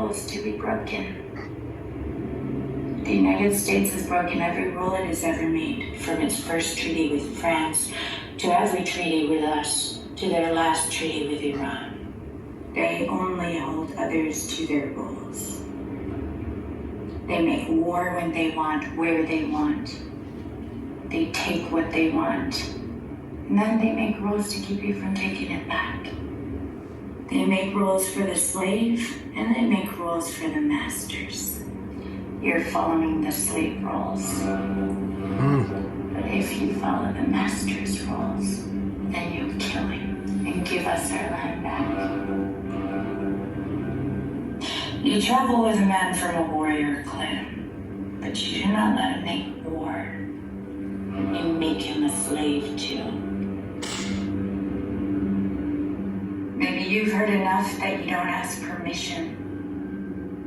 rules to be broken. The United States has broken every rule it has ever made, from its first treaty with France to every treaty with us, to their last treaty with Iran. They only hold others to their rules. They make war when they want, where they want. They take what they want, and then they make rules to keep you from taking it back. They make rules for the slave, and they make rules for the masters. You're following the slave rules. But if you follow the master's rules, then you'll kill him and give us our land back. You travel with a man from a warrior clan, but you do not let him make war. You make him a slave too. Maybe you've heard enough that you don't ask permission.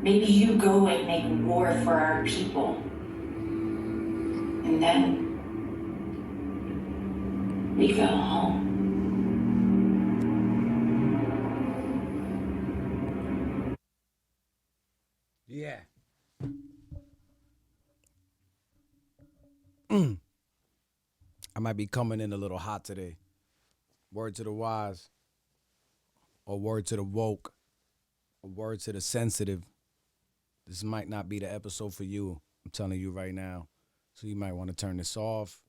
Maybe you go and make war for our people. And then we go home. Yeah. I might be coming in a little hot today. Word to the wise, or word to the woke, or word to the sensitive. This might not be the episode for you. I'm telling you right now. So you might want to turn this off.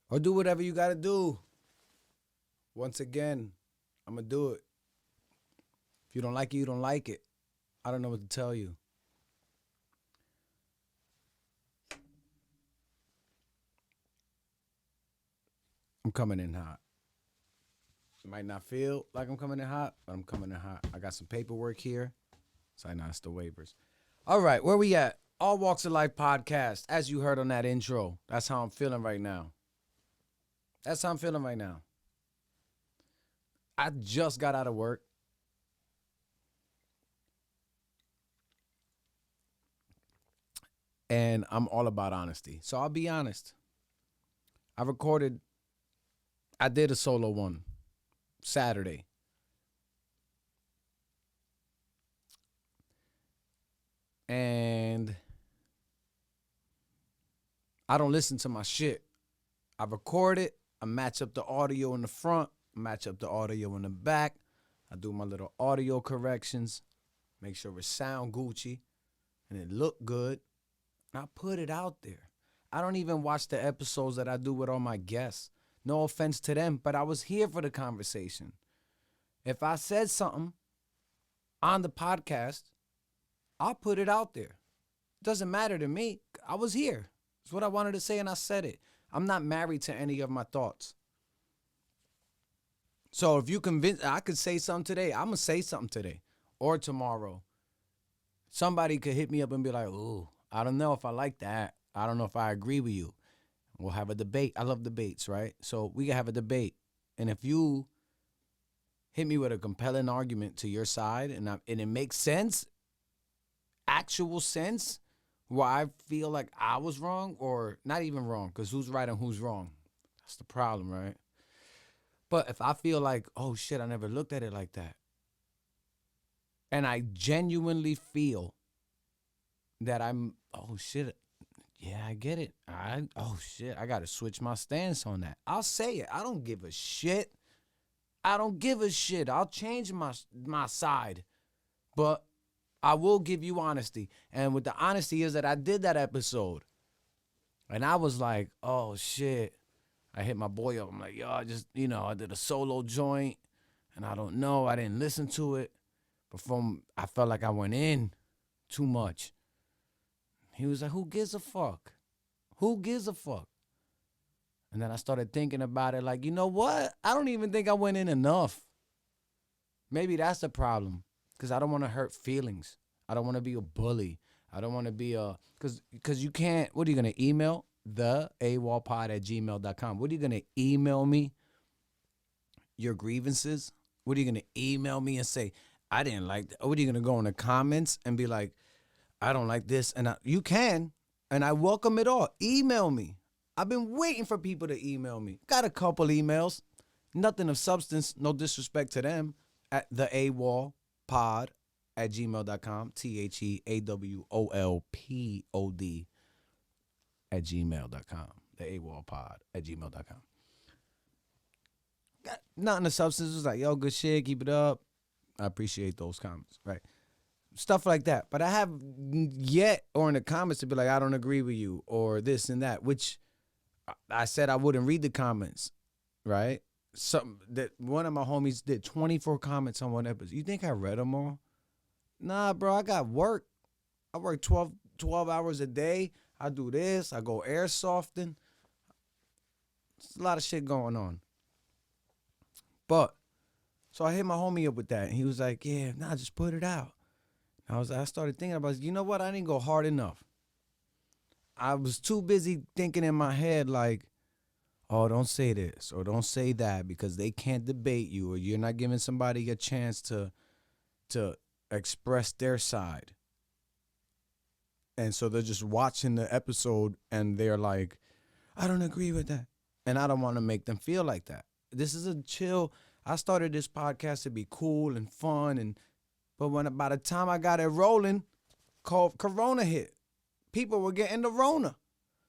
Or do whatever you got to do. Once again, I'm going to do it. If you don't like it, you don't like it. I don't know what to tell you. I'm coming in hot. It might not feel like I'm coming in hot, but I'm coming in hot. I got some paperwork here. So I know it's the waivers. All right, where we at? All Walks of Life podcast. As you heard on that intro, that's how I'm feeling right now. That's how I'm feeling right now. I just got out of work. And I'm all about honesty. So I'll be honest. I did a solo one Saturday. And I don't listen to my shit. I record it. I match up the audio in the front, match up the audio in the back. I do my little audio corrections, make sure it sound Gucci and it look good. And I put it out there. I don't even watch the episodes that I do with all my guests. No offense to them, but I was here for the conversation. If I said something on the podcast, I'll put it out there. It doesn't matter to me. I was here. It's what I wanted to say, and I said it. I'm not married to any of my thoughts. So if you convince, I could say something today. I'm going to say something today or tomorrow. Somebody could hit me up and be like, ooh, I don't know if I like that. I don't know if I agree with you. We'll have a debate. I love debates, right? So we can have a debate. And if you hit me with a compelling argument to your side and it makes sense, actual sense, where I feel like I was wrong, or not even wrong, because who's right and who's wrong? That's the problem, right? But if I feel like, oh shit, I never looked at it like that, and I genuinely feel that oh shit, yeah, I get it. Oh shit, I got to switch my stance on that. I'll say it. I don't give a shit. I'll change my side, but I will give you honesty. And with the honesty is that I did that episode. And I was like, oh, shit. I hit my boy up. I'm like, yo, I did a solo joint. And I don't know. I didn't listen to it. But I felt like I went in too much. He was like, who gives a fuck? Who gives a fuck? And then I started thinking about it like, you know what? I don't even think I went in enough. Maybe that's the problem. Because I don't want to hurt feelings. I don't want to be a bully. I don't want to be because you can't, what are you going to email? The awolpod@gmail.com. What are you going to email me? Your grievances? What are you going to email me and say, I didn't like that? What are you going to go in the comments and be like, I don't like this? And you can, and I welcome it all. Email me. I've been waiting for people to email me. Got a couple emails. Nothing of substance. No disrespect to them. At the AWOL pod TheAWOLPod@gmail.com. TheAWOLPod @gmail.com. TheAWOLPod@gmail.com. Got nothing of substance. It was like, yo, good shit, keep it up. I appreciate those comments, right? Stuff like that. But I have yet, or in the comments, to be like, I don't agree with you, or this and that, which I said I wouldn't read the comments, right? Something that one of my homies did 24 comments on one episode. You think I read them all? Nah, bro, I got work. I work 12 hours a day. I do this. I go airsofting. There's a lot of shit going on. But, so I hit my homie up with that. And he was like, yeah, nah, just put it out. I started thinking about, you know what? I didn't go hard enough. I was too busy thinking in my head like, oh, don't say this or don't say that because they can't debate you or you're not giving somebody a chance to express their side. And so they're just watching the episode and they're like, I don't agree with that. And I don't want to make them feel like that. This is a chill. I started this podcast to be cool and fun, but by the time I got it rolling, Corona hit. People were getting the Rona.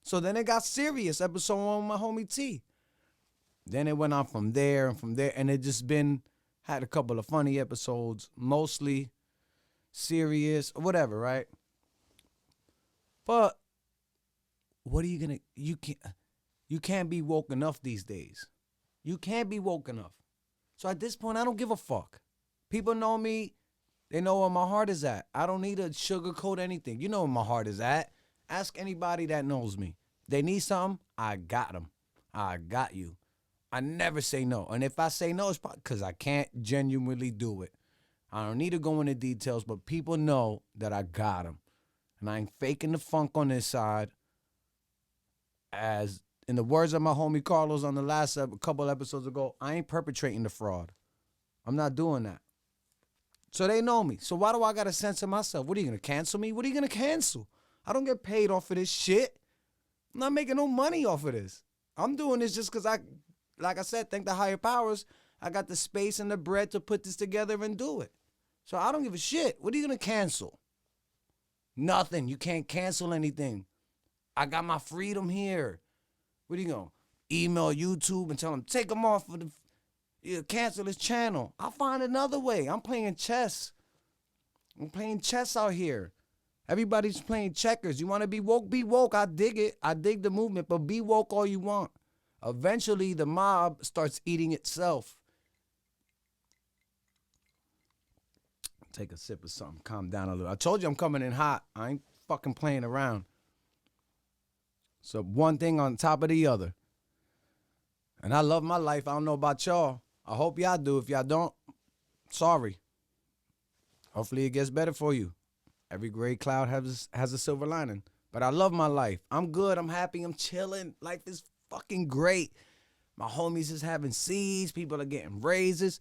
So then it got serious. Episode 1 with my homie T. Then it went on from there, and it just had a couple of funny episodes, mostly serious, whatever, right? But what are you gonna? You can't be woke enough these days. You can't be woke enough. So at this point, I don't give a fuck. People know me. They know where my heart is at. I don't need to sugarcoat anything. You know where my heart is at. Ask anybody that knows me. They need something, I got them. I got you. I never say no. And if I say no, it's probably because I can't genuinely do it. I don't need to go into details, but people know that I got them. And I ain't faking the funk on this side. As in the words of my homie Carlos on the last couple episodes ago, I ain't perpetrating the fraud. I'm not doing that. So they know me. So why do I got to censor myself? What are you going to cancel me? What are you going to cancel? I don't get paid off of this shit. I'm not making no money off of this. I'm doing this just because like I said, thank the higher powers, I got the space and the bread to put this together and do it. So I don't give a shit. What are you going to cancel? Nothing. You can't cancel anything. I got my freedom here. What are you going to email YouTube and tell them, take them off of cancel this channel? I'll find another way. I'm playing chess. I'm playing chess out here. Everybody's playing checkers. You want to be woke? Be woke. I dig it. I dig the movement, but be woke all you want. Eventually, the mob starts eating itself. Take a sip of something. Calm down a little. I told you I'm coming in hot. I ain't fucking playing around. So one thing on top of the other. And I love my life. I don't know about y'all. I hope y'all do. If y'all don't, sorry. Hopefully it gets better for you. Every gray cloud has a silver lining. But I love my life. I'm good. I'm happy. I'm chilling. Life is fucking great. My homies is having seeds. People are getting raises.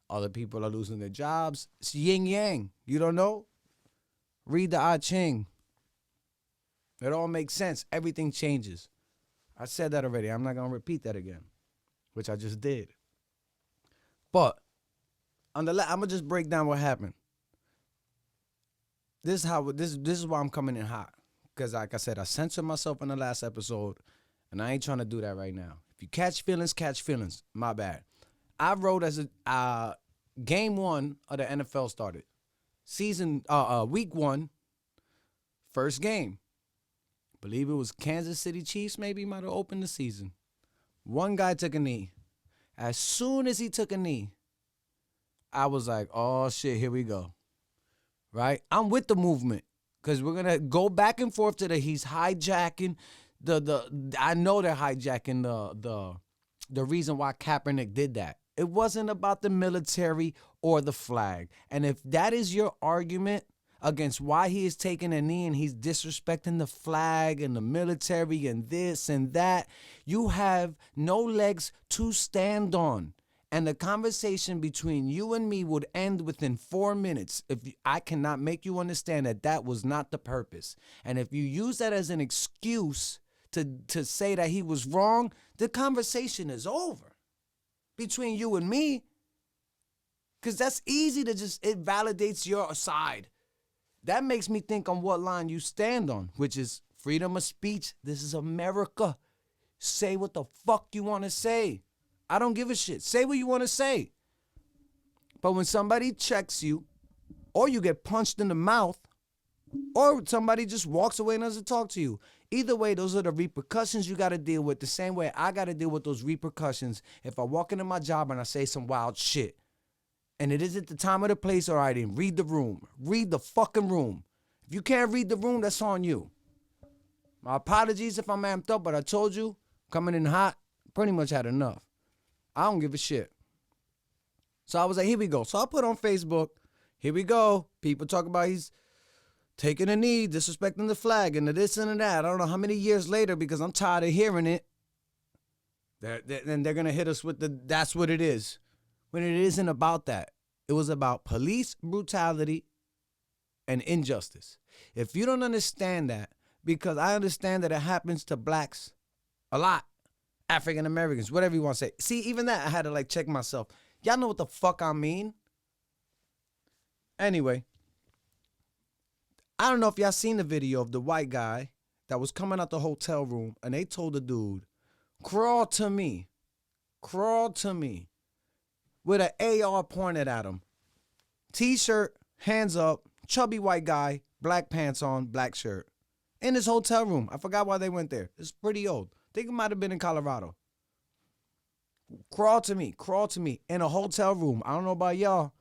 Other people are losing their jobs. It's yin yang. You don't know? Read the I Ching. It all makes sense. Everything changes. I said that already. I'm not going to repeat that again, which I just did. But I'm going to just break down what happened. This is why I'm coming in hot. Because like I said, I censored myself in the last episode, and I ain't trying to do that right now. If you catch feelings, catch feelings. My bad. I wrote as a game 1 of the NFL started. Week 1, first game. Believe it was Kansas City Chiefs maybe might have opened the season. One guy took a knee. As soon as he took a knee, I was like, oh shit, here we go. Right? I'm with the movement because we're going to go back and forth to he's hijacking I know they're hijacking the reason why Kaepernick did that. It wasn't about the military or the flag. And if that is your argument against why he is taking a knee and he's disrespecting the flag and the military and this and that, you have no legs to stand on. And the conversation between you and me would end within 4 minutes if I cannot make you understand that was not the purpose. And if you use that as an excuse to say that he was wrong, the conversation is over. Between you and me, Because that's easy to just, it validates your side. That makes me think on what line you stand on, which is freedom of speech. This is America. Say what the fuck you want to say. I don't give a shit. Say what you want to say. But when somebody checks you, or you get punched in the mouth, or somebody just walks away and doesn't talk to you, either way, those are the repercussions you got to deal with. The same way I got to deal with those repercussions if I walk into my job and I say some wild shit. And it isn't the time or the place, all right, then read the room. Read the fucking room. If you can't read the room, that's on you. My apologies if I'm amped up, but I told you, coming in hot, pretty much had enough. I don't give a shit. So I was like, here we go. So I put on Facebook, here we go. People talk about he's taking a knee, disrespecting the flag, and the this and the that. I don't know how many years later, because I'm tired of hearing it. Then they're going to hit us with the, that's what it is. When it isn't about that. It was about police brutality and injustice. If you don't understand that, because I understand that it happens to blacks a lot, African Americans, whatever you want to say. See, even that, I had to like check myself. Y'all know what the fuck I mean? Anyway, I don't know if y'all seen the video of the white guy that was coming out the hotel room and they told the dude, crawl to me, with an AR pointed at him. T-shirt, hands up, chubby white guy, black pants on, black shirt. In his hotel room. I forgot why they went there. It's pretty old. I think it might have been in Colorado. Crawl to me, in a hotel room. I don't know about y'all,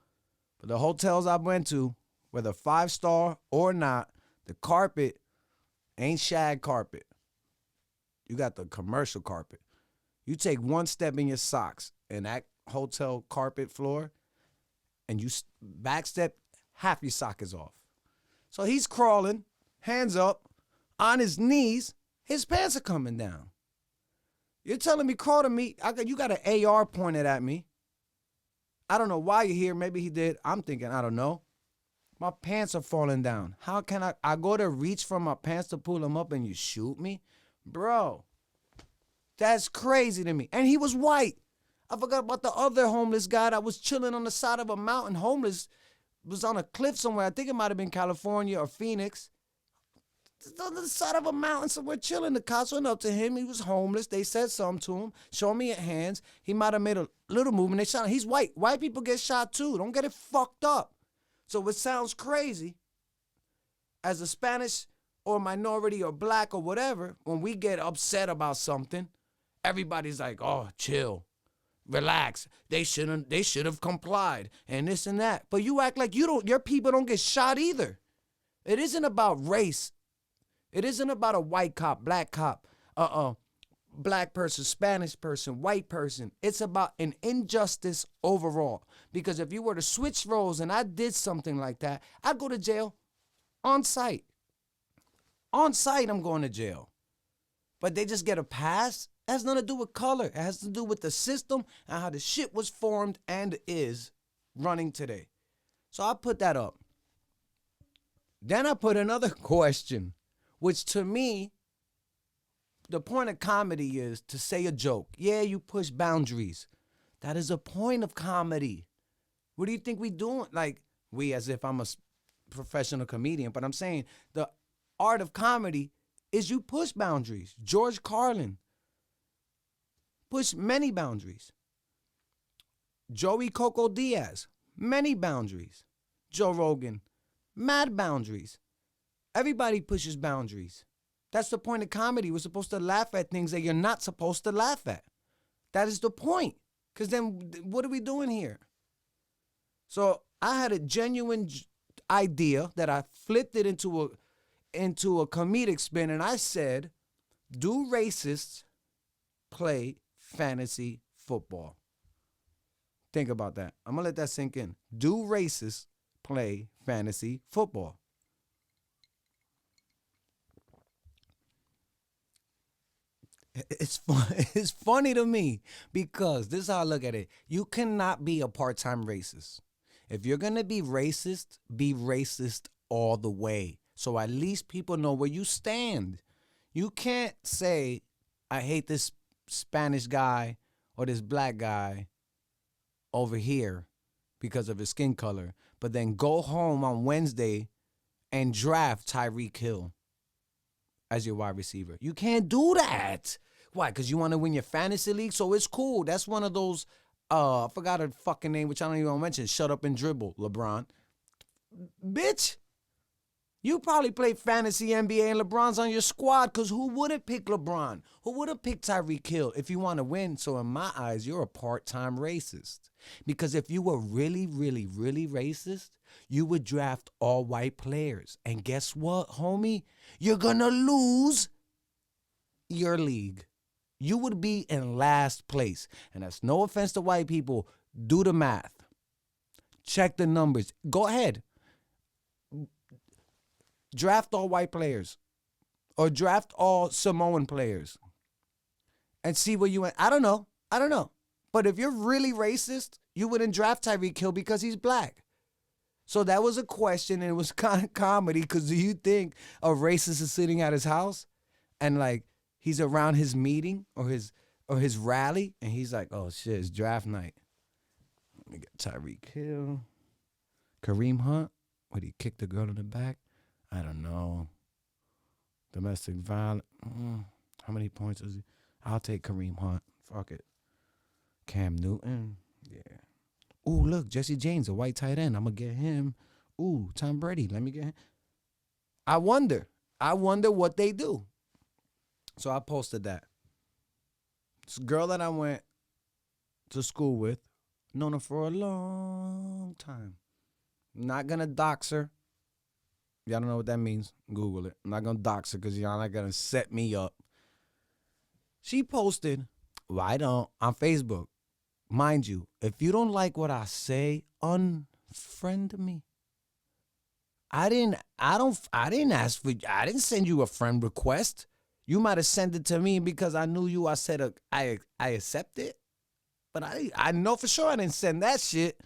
but the hotels I went to, whether 5-star or not, the carpet ain't shag carpet. You got the commercial carpet. You take one step in your socks and that hotel carpet floor, and you backstep, half your sock is off. So he's crawling, hands up, on his knees, his pants are coming down. You're telling me crawl to me, you got an AR pointed at me. I don't know why you're here, maybe he did. I'm thinking, I don't know. My pants are falling down. How can I go to reach for my pants to pull them up and you shoot me? Bro, that's crazy to me. And he was white. I forgot about the other homeless guy that was chilling on the side of a mountain. Homeless, was on a cliff somewhere. I think it might have been California or Phoenix. On the side of a mountain somewhere chilling. The cops went up to him. He was homeless. They said something to him. Show me your hands. He might have made a little movement. They shot him. He's white. White people get shot too. Don't get it fucked up. So it sounds crazy as a Spanish or minority or black or whatever, when we get upset about something, everybody's like, oh, chill. Relax. They should have complied and this and that. But you act like your people don't get shot either. It isn't about race. It isn't about a white cop, black cop, black person, Spanish person, white person. It's about an injustice overall. Because if you were to switch roles and I did something like that, I'd go to jail on site. On site, I'm going to jail. But they just get a pass. It has nothing to do with color. It has to do with the system and how the shit was formed and is running today. So I put that up. Then I put another question, which to me, the point of comedy is to say a joke. Yeah, you push boundaries. That is a point of comedy. What do you think we doing? Like, we as if I'm a professional comedian, but I'm saying the art of comedy is you push boundaries. George Carlin pushed many boundaries. Joey Coco Diaz, many boundaries. Joe Rogan, mad boundaries. Everybody pushes boundaries. That's the point of comedy. We're supposed to laugh at things that you're not supposed to laugh at. That is the point. Because then what are we doing here? So I had a genuine idea that I flipped it into a comedic spin, and I said, do racists play fantasy football? Think about that. I'm going to let that sink in. Do racists play fantasy football? It's fun. It's funny to me because this is how I look at it. You cannot be a part-time racist. If you're going to be racist all the way. So at least people know where you stand. You can't say, I hate this Spanish guy or this black guy over here because of his skin color, but then go home on Wednesday and draft Tyreek Hill as your wide receiver. You can't do that. Why? Because you want to win your fantasy league? So it's cool. That's one of those, I forgot her fucking name, which I don't even want to mention. Shut up and dribble, LeBron. Bitch. You probably play fantasy NBA and LeBron's on your squad, because who wouldn't pick LeBron? Who would have picked Tyreek Hill if you want to win? So in my eyes, you're a part-time racist. Because if you were really, really, really racist, you would draft all white players. And guess what, homie? You're going to lose your league. You would be in last place. And that's no offense to white people. Do the math. Check the numbers. Go ahead. Draft all white players or draft all Samoan players and see where you went. I don't know. But if you're really racist, you wouldn't draft Tyreek Hill because he's black. So that was a question, and it was kind of comedy, because do you think a racist is sitting at his house and like he's around his meeting or his rally and he's like, oh shit, it's draft night. Let me get Tyreek Hill. Kareem Hunt, would he kick the girl in the back? I don't know. Domestic violence. How many points is he? I'll take Kareem Hunt. Fuck it. Cam Newton. Yeah. Ooh, look, Jesse James, a white tight end. I'm going to get him. Ooh, Tom Brady. Let me get him. I wonder what they do. So I posted that. This girl that I went to school with, known her for a long time. Not going to dox her. Y'all don't know what that means? Google it. I'm not going to dox her because y'all not going to set me up. She posted, on Facebook. Mind you, if you don't like what I say, unfriend me. I didn't send you a friend request. You might have sent it to me because I knew you. I said I accept it. But I know for sure I didn't send that shit.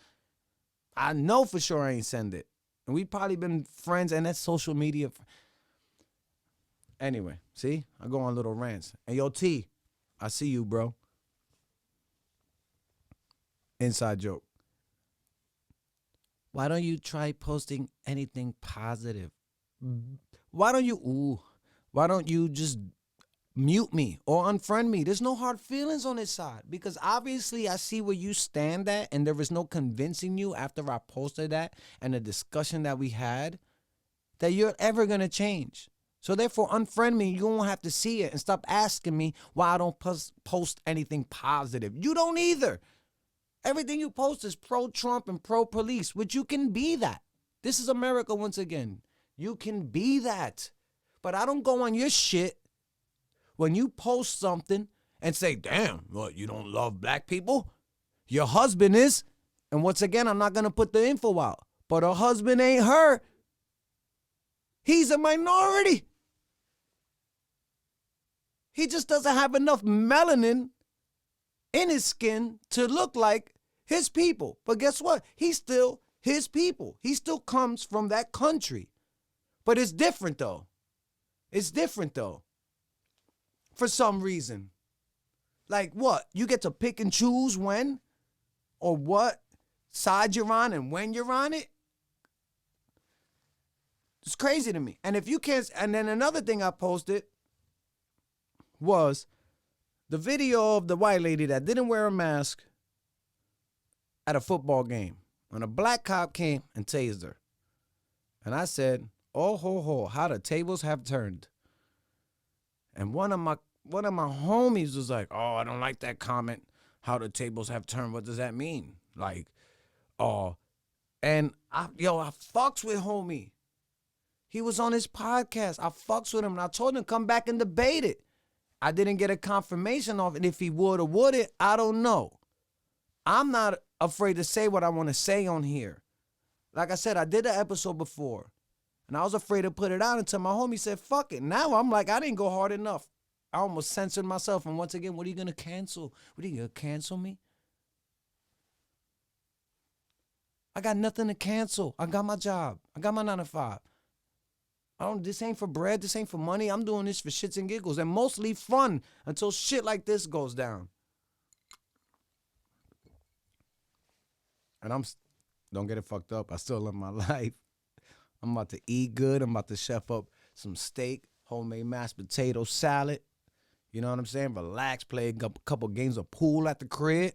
I know for sure I ain't send it. And we probably been friends, and that's social media. Anyway, see? I go on little rants. And yo, T, I see you, bro. Inside joke. Why don't you try posting anything positive? Why don't you just mute me or unfriend me? There's no hard feelings on this side, because obviously I see where you stand at, and there was no convincing you after I posted that and the discussion that we had that you're ever going to change. So therefore, unfriend me. You won't have to see it, and stop asking me why I don't post anything positive. You don't either. Everything you post is pro-Trump and pro-police, which you can be that. This is America once again. You can be that. But I don't go on your shit when you post something and say, damn, what, you don't love black people? Your husband is. And once again, I'm not going to put the info out. But her husband ain't her. He's a minority. He just doesn't have enough melanin in his skin to look like his people. But guess what? He's still his people. He still comes from that country. But it's different, though. For some reason. Like what? You get to pick and choose when or what side you're on and when you're on it? It's crazy to me. And if you can't, and then another thing I posted was the video of the white lady that didn't wear a mask at a football game when a black cop came and tased her. And I said, oh, ho, how the tables have turned. And one of my homies was like, oh, I don't like that comment. How the tables have turned. What does that mean? Like, oh, and I fucks with homie. He was on his podcast. I fucks with him, and I told him to come back and debate it. I didn't get a confirmation of it. If he would or wouldn't, I don't know. I'm not afraid to say what I want to say on here. Like I said, I did the episode before, and I was afraid to put it out until my homie said, fuck it. Now I'm like, I didn't go hard enough. I almost censored myself. And once again, what are you going to cancel? What are you going to cancel me? I got nothing to cancel. I got my job. I got my 9 to 5. This ain't for bread. This ain't for money. I'm doing this for shits and giggles, and mostly fun until shit like this goes down. And Don't get it fucked up. I still live my life. I'm about to eat good. I'm about to chef up some steak, homemade mashed potato salad. You know what I'm saying? Relax, play a couple games of pool at the crib.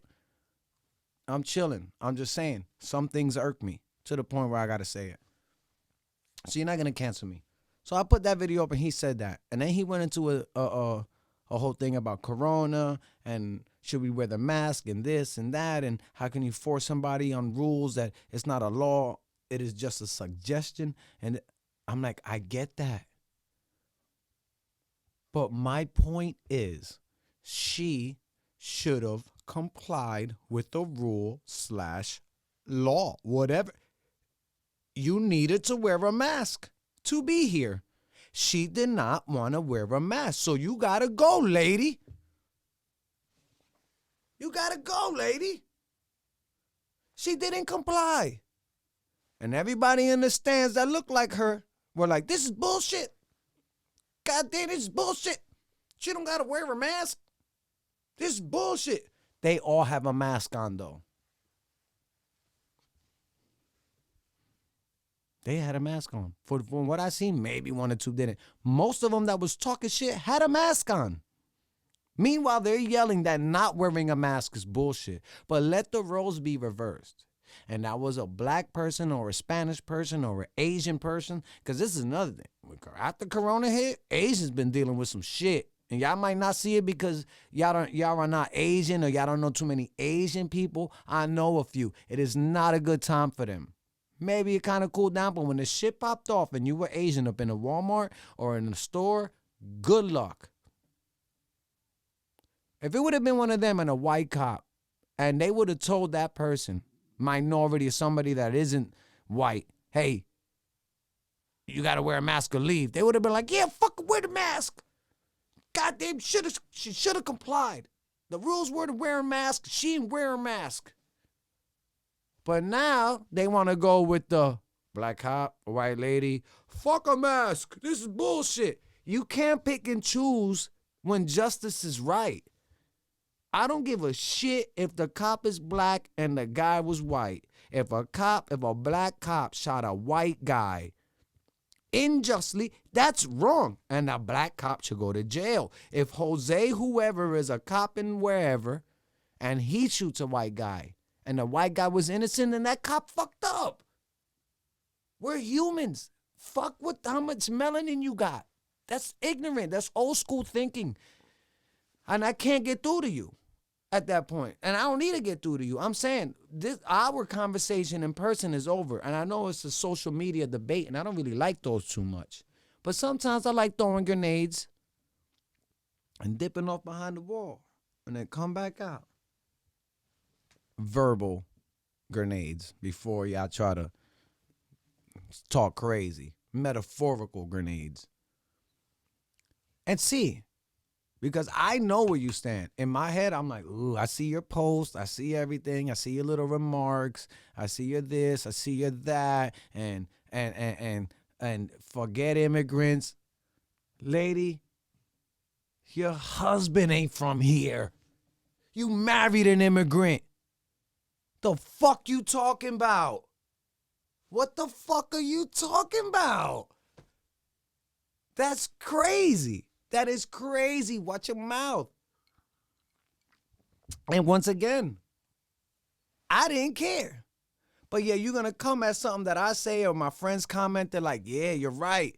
I'm chilling. I'm just saying. Some things irk me to the point where I got to say it. So you're not going to cancel me. So I put that video up and he said that. And then he went into a whole thing about Corona and should we wear the mask and this and that and how can you force somebody on rules that it's not a law, it is just a suggestion. And I'm like, I get that. But my point is she should have complied with the rule/law, whatever. You needed to wear a mask to be here. She did not want to wear a mask. So you got to go, lady. You got to go, lady. She didn't comply. And everybody in the stands that looked like her were like, this is bullshit. God damn, this is bullshit. She don't got to wear a mask. This is bullshit. They all have a mask on, though. They had a mask on. From what I seen, maybe one or two didn't. Most of them that was talking shit had a mask on. Meanwhile, they're yelling that not wearing a mask is bullshit. But let the roles be reversed. And that was a black person or a Spanish person or an Asian person. Because this is another thing. After Corona hit, Asians been dealing with some shit. And y'all might not see it because y'all are not Asian or y'all don't know too many Asian people. I know a few. It is not a good time for them. Maybe it kind of cooled down, but when the shit popped off and you were Asian up in a Walmart or in a store, good luck. If it would have been one of them and a white cop, and they would have told that person, minority or somebody that isn't white, hey, you got to wear a mask or leave, they would have been like, yeah, fuck, wear the mask. Goddamn, she should have complied. The rules were to wear a mask. She didn't wear a mask. But now they want to go with the black cop, white lady, fuck a mask. This is bullshit. You can't pick and choose when justice is right. I don't give a shit if the cop is black and the guy was white. If a black cop shot a white guy unjustly, that's wrong. And a black cop should go to jail. If Jose, whoever is a cop in wherever, and he shoots a white guy, and the white guy was innocent and that cop fucked up. We're humans. Fuck with how much melanin you got. That's ignorant. That's old school thinking. And I can't get through to you at that point. And I don't need to get through to you. I'm saying our conversation in person is over. And I know it's a social media debate and I don't really like those too much. But sometimes I like throwing grenades and dipping off behind the wall and then come back out. Verbal grenades before y'all try to talk crazy. Metaphorical grenades. And see, because I know where you stand. In my head, I'm like, ooh, I see your post. I see everything. I see your little remarks. I see your this. I see your that. And forget immigrants. Lady, your husband ain't from here. You married an immigrant. The fuck you talking about? What the fuck are you talking about? That's crazy. That is crazy. Watch your mouth. And once again, I didn't care. But yeah, you're going to come at something that I say or my friends comment. They're like, yeah, you're right.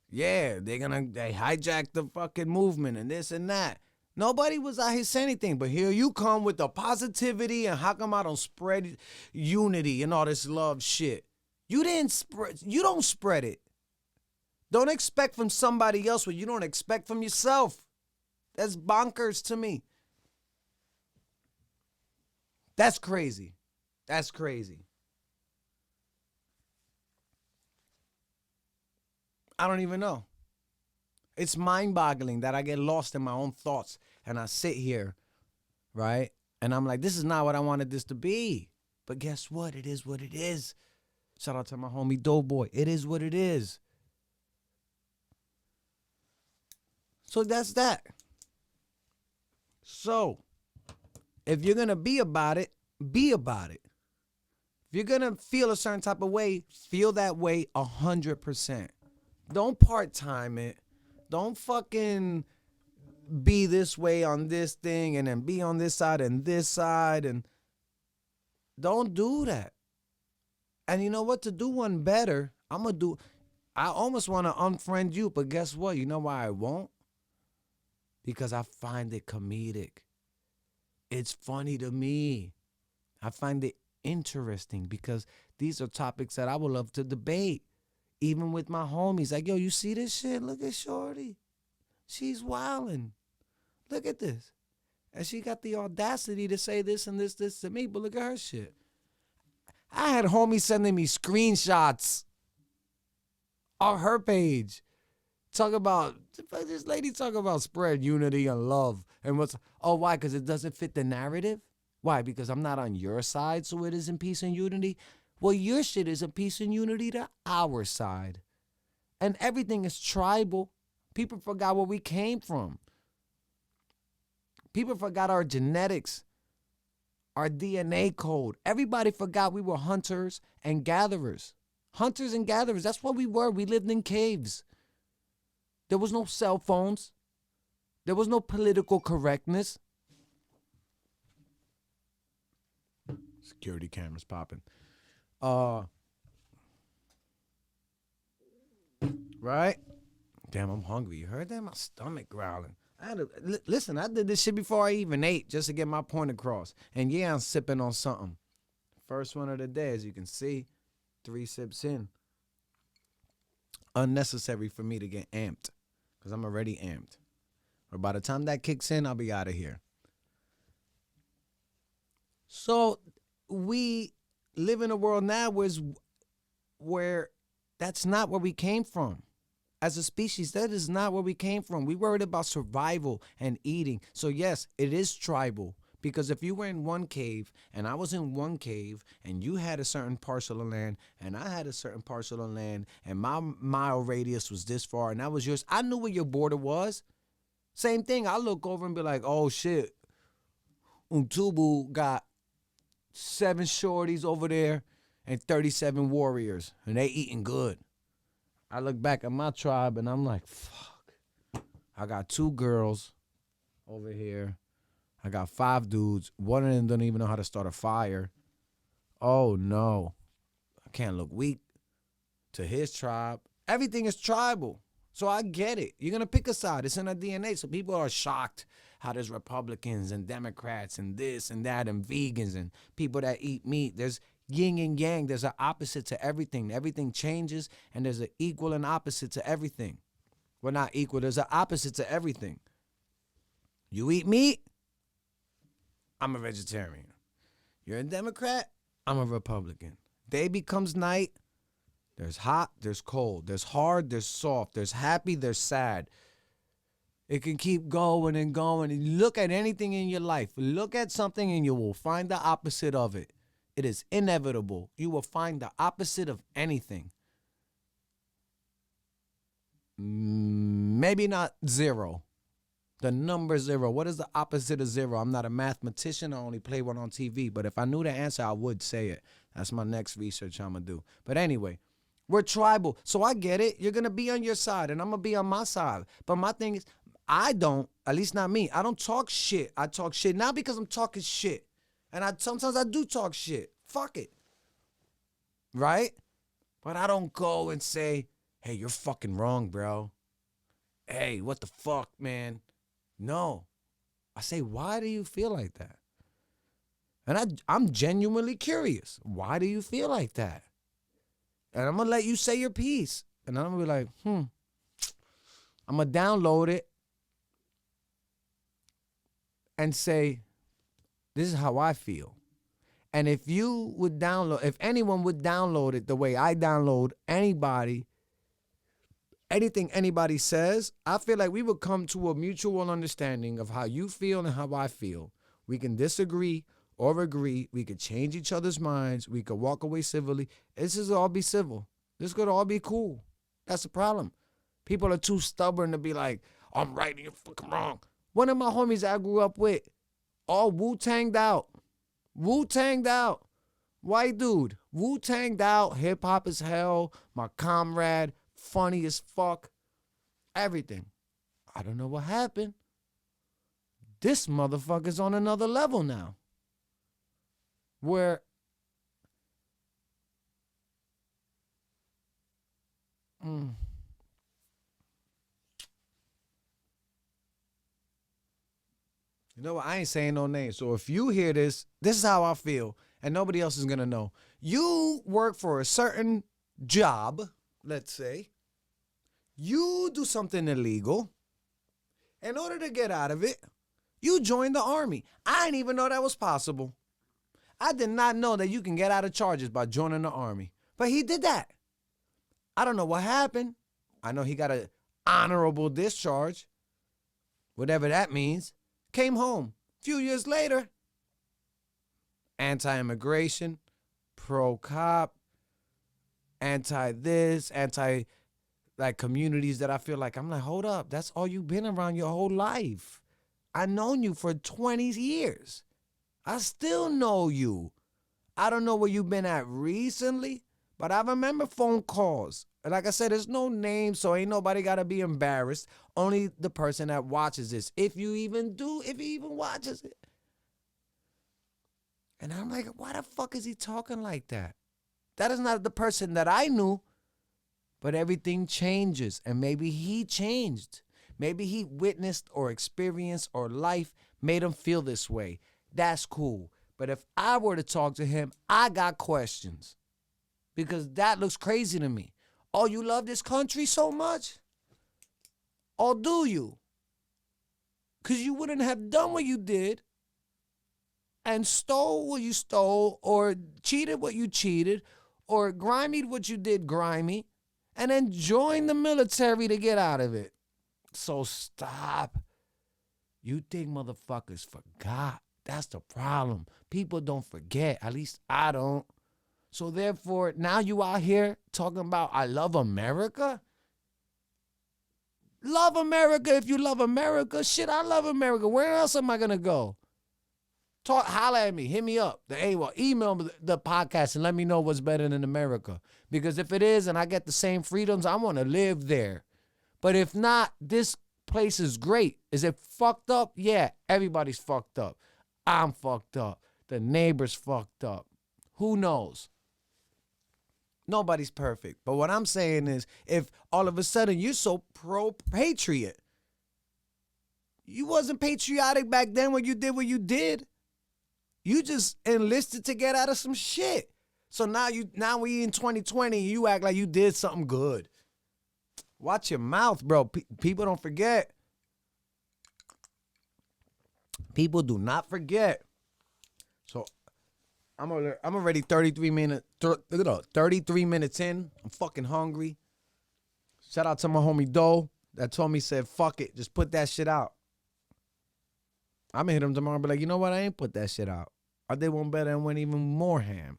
Yeah, they hijacked the fucking movement and this and that. Nobody was out here saying anything, but here you come with the positivity and how come I don't spread unity and all this love shit. You don't spread it. Don't expect from somebody else what you don't expect from yourself. That's bonkers to me. That's crazy. That's crazy. I don't even know. It's mind-boggling that I get lost in my own thoughts and I sit here, right? And I'm like, this is not what I wanted this to be. But guess what? It is what it is. Shout out to my homie Doughboy. It is what it is. So that's that. So, if you're going to be about it, be about it. If If you're gonna feel a certain type of way, feel that way 100%. Don't part-time it. Don't fucking be this way on this thing and then be on this side and this side, and don't do that. And you know what? To do one better, I almost want to unfriend you, but guess what? You know why I won't? Because I find it comedic. It's funny to me. I find it interesting because these are topics that I would love to debate. Even with my homies. Like, yo, you see this shit? Look at Shorty. She's wildin'. Look at this. And she got the audacity to say this and this to me, but look at her shit. I had homies sending me screenshots on her page. This lady talk about spread unity and love. And why? Because it doesn't fit the narrative? Why? Because I'm not on your side, so it isn't peace and unity? Well, your shit isn't peace and unity to our side. And everything is tribal. People forgot where we came from. People forgot our genetics, our DNA code. Everybody forgot we were hunters and gatherers. Hunters and gatherers, that's what we were. We lived in caves. There was no cell phones. There was no political correctness. Security cameras popping. Right? Damn, I'm hungry. You heard that? My stomach growling. Listen, I did this shit before I even ate just to get my point across. And yeah, I'm sipping on something. First one of the day, as you can see, 3 sips in. Unnecessary for me to get amped because I'm already amped. But by the time that kicks in, I'll be out of here. So we live in a world now where that's not where we came from. As a species, that is not where we came from. We worried about survival and eating. So yes, it is tribal. Because if you were in one cave and I was in one cave and you had a certain parcel of land and I had a certain parcel of land and my mile radius was this far and that was yours, I knew where your border was. Same thing. I look over and be like, oh shit, Umtubu got 7 shorties over there and 37 warriors and they eating good. I look back at my tribe and I'm like, fuck. I got 2 girls over here. I got 5 dudes. One of them don't even know how to start a fire. Oh no. I can't look weak to his tribe. Everything is tribal. So I get it. You're going to pick a side. It's in our DNA. So people are shocked how there's Republicans and Democrats and this and that and vegans and people that eat meat. There's yin and yang. There's an opposite to everything. Everything changes and there's an equal and opposite to everything. Well, not equal. There's an opposite to everything. You eat meat? I'm a vegetarian. You're a Democrat? I'm a Republican. Day becomes night. There's hot, there's cold. There's hard, there's soft. There's happy, there's sad. It can keep going and going. And look at anything in your life. Look at something and you will find the opposite of it. It is inevitable. You will find the opposite of anything. Maybe not 0. The number 0. What is the opposite of 0? I'm not a mathematician. I only play one on TV. But if I knew the answer, I would say it. That's my next research I'm going to do. But anyway, we're tribal. So I get it. You're going to be on your side and I'm going to be on my side. But my thing is, I don't, at least not me, I don't talk shit. I talk shit not because I'm talking shit. And sometimes I do talk shit. Fuck it. Right? But I don't go and say, hey, you're fucking wrong, bro. Hey, what the fuck, man? No. I say, why do you feel like that? And I'm genuinely curious. Why do you feel like that? And I'm going to let you say your piece. And I'm going to be like, I'm going to download it and say, this is how I feel. And if anyone would download it the way I download anything anybody says, I feel like we would come to a mutual understanding of how you feel and how I feel. We can disagree or agree. We could change each other's minds. We could walk away civilly. This is all be civil. This could all be cool. That's the problem. People are too stubborn to be like, I'm right and you're fucking wrong. One of my homies I grew up with, all Wu-tanged out. Wu-tanged out. White dude, Wu-Tanged out, hip hop as hell, my comrade, funny as fuck, everything. I don't know what happened. This motherfucker's on another level now. Where you know what? I ain't saying no names. So if you hear this, this is how I feel, and nobody else is gonna know. You work for a certain job, let's say. You do something illegal. In order to get out of it, you join the army. I didn't even know that was possible. I did not know that you can get out of charges by joining the army. But he did that. I don't know what happened. I know he got an honorable discharge, whatever that means. Came home. A few years later, anti-immigration, pro-cop, anti-this, like communities that I feel like, I'm like, hold up, that's all you've been around your whole life. I've known you for 20 years. I still know you. I don't know where you've been at recently, but I remember phone calls. And like I said, there's no name, so ain't nobody got to be embarrassed. Only the person that watches this, if he even watches it. And I'm like, why the fuck is he talking like that? That is not the person that I knew. But everything changes, and maybe he changed. Maybe he witnessed or experienced or life made him feel this way. That's cool. But if I were to talk to him, I got questions. Because that looks crazy to me. Oh, you love this country so much? Or do you? Because you wouldn't have done what you did and stole what you stole or cheated what you cheated or grimied what you did grimy and then join the military to get out of it. So stop. You think motherfuckers forgot. That's the problem. People don't forget. At least I don't. So therefore, now you out here talking about I love America? Love America if you love America. Shit, I love America. Where else am I going to go? Holla at me. Hit me up. The AWOL. Email me the podcast and let me know what's better than America. Because if it is and I get the same freedoms, I want to live there. But if not, this place is great. Is it fucked up? Yeah, everybody's fucked up. I'm fucked up. The neighbor's fucked up. Who knows? Nobody's perfect. But what I'm saying is, if all of a sudden you're so pro-patriot, you wasn't patriotic back then when you did what you did. You just enlisted to get out of some shit. So now we in 2020, you act like you did something good. Watch your mouth, bro. People don't forget. People do not forget. So I'm already 33 minutes in. I'm fucking hungry. Shout out to my homie Doe that told me, said, fuck it, just put that shit out. I'm gonna hit him tomorrow and be like, you know what? I ain't put that shit out. I did one better and went even more ham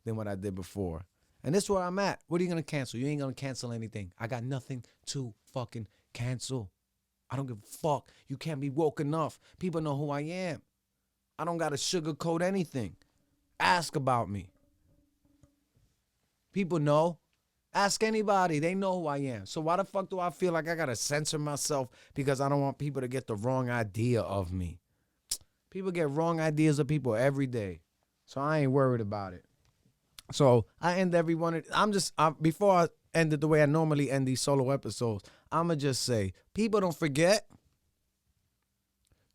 than what I did before. And this is where I'm at. What are you gonna cancel? You ain't gonna cancel anything. I got nothing to fucking cancel. I don't give a fuck. You can't be woke enough. People know who I am. I don't gotta sugarcoat anything. Ask about me. People know. Ask anybody. They know who I am. So why the fuck do I feel like I gotta censor myself because I don't want people to get the wrong idea of me? People get wrong ideas of people every day. So I ain't worried about it. So I end every one. Before I end it the way I normally end these solo episodes, I'm going to just say, people don't forget.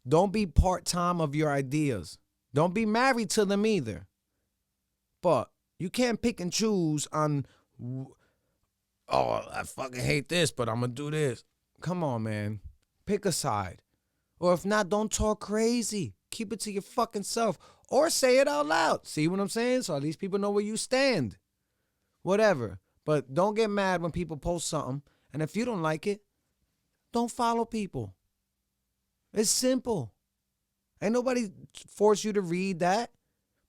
Don't be part-time of your ideas. Don't be married to them either. But you can't pick and choose on, oh, I fucking hate this, but I'm going to do this. Come on, man. Pick a side. Or if not, don't talk crazy. Keep it to your fucking self. Or say it out loud. See what I'm saying? So at least people know where you stand. Whatever. But don't get mad when people post something. And if you don't like it, don't follow people. It's simple. Ain't nobody forced you to read that.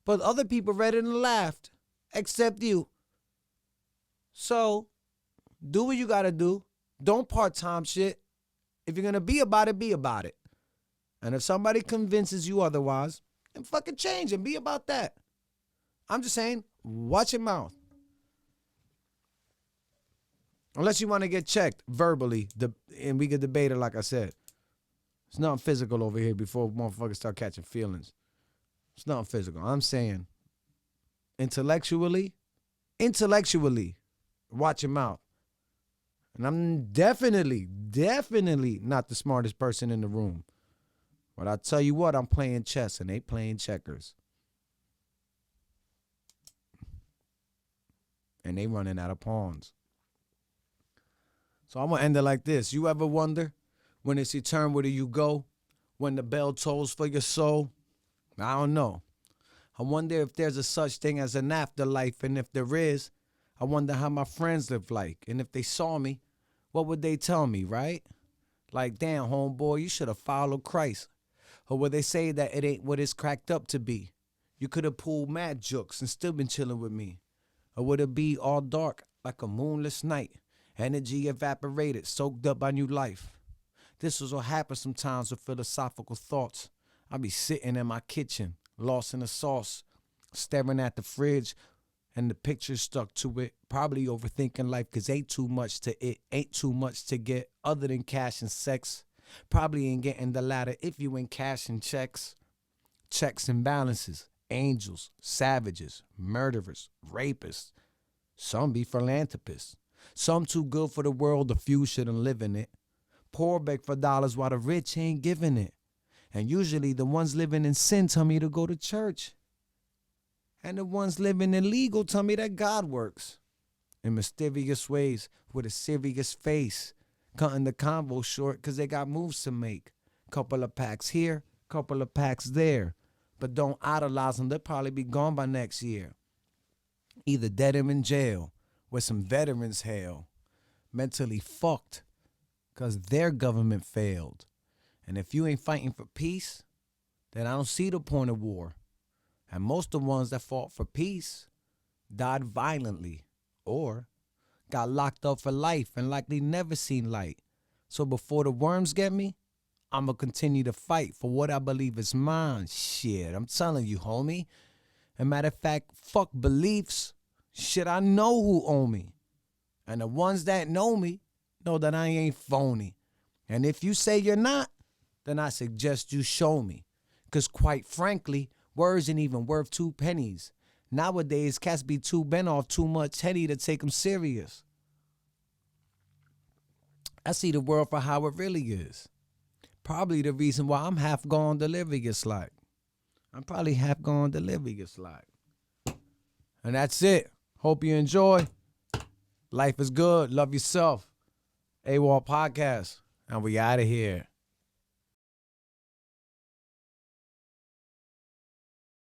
But other people read it and laughed. Except you. So, do what you gotta do. Don't part-time shit. If you're gonna be about it, be about it. And if somebody convinces you otherwise, then fucking change and be about that. I'm just saying, Watch your mouth. Unless you want to get checked verbally, and we could debate it like I said. It's nothing physical over here before motherfuckers start catching feelings. It's nothing physical. I'm saying intellectually, watch your mouth. And I'm definitely not the smartest person in the room. But I tell you what, I'm playing chess and they playing checkers. And they running out of pawns. So I'm going to end it like this. You ever wonder when it's your turn, where do you go? When the bell tolls for your soul? I don't know. I wonder if there's a such thing as an afterlife. And if there is, I wonder how my friends live like. And if they saw me, what would they tell me, right? Like, damn, homeboy, you should have followed Christ. Or would they say that it ain't what it's cracked up to be? You could have pulled mad jokes and still been chilling with me. Or would it be all dark like a moonless night? Energy evaporated, soaked up by new life. This is what happens sometimes with philosophical thoughts. I be sitting in my kitchen, lost in the sauce, staring at the fridge and the pictures stuck to it. Probably overthinking life cause ain't too much to get other than cash and sex. Probably ain't getting the latter if you ain't cashing checks. Checks and balances, angels, savages, murderers, rapists. Some be philanthropists. Some too good for the world, a few shouldn't live in it. Poor beg for dollars while the rich ain't giving it. And usually the ones living in sin tell me to go to church. And the ones living illegal tell me that God works. In mysterious ways with a serious face. Cutting the convo short cause they got moves to make. Couple of packs here, couple of packs there. But don't idolize them, they'll probably be gone by next year. Either dead or in jail, where some veterans hail. Mentally fucked, cause their government failed. And if you ain't fighting for peace, then I don't see the point of war. And most of the ones that fought for peace died violently or got locked up for life and likely never seen light. So before the worms get me, I'ma continue to fight for what I believe is mine. Shit, I'm telling you, homie. And matter of fact, fuck beliefs. Shit, I know who own me. And the ones that know me know that I ain't phony. And if you say you're not, then I suggest you show me. Because quite frankly, words ain't even worth 2 pennies. Nowadays, cats be too bent off too much Henny to take them serious. I see the world for how it really is. Probably the reason why I'm half gone delirious like. I'm probably half gone delirious like. And that's it. Hope you enjoy. Life is good. Love yourself. AWOL Podcast. And we out of here.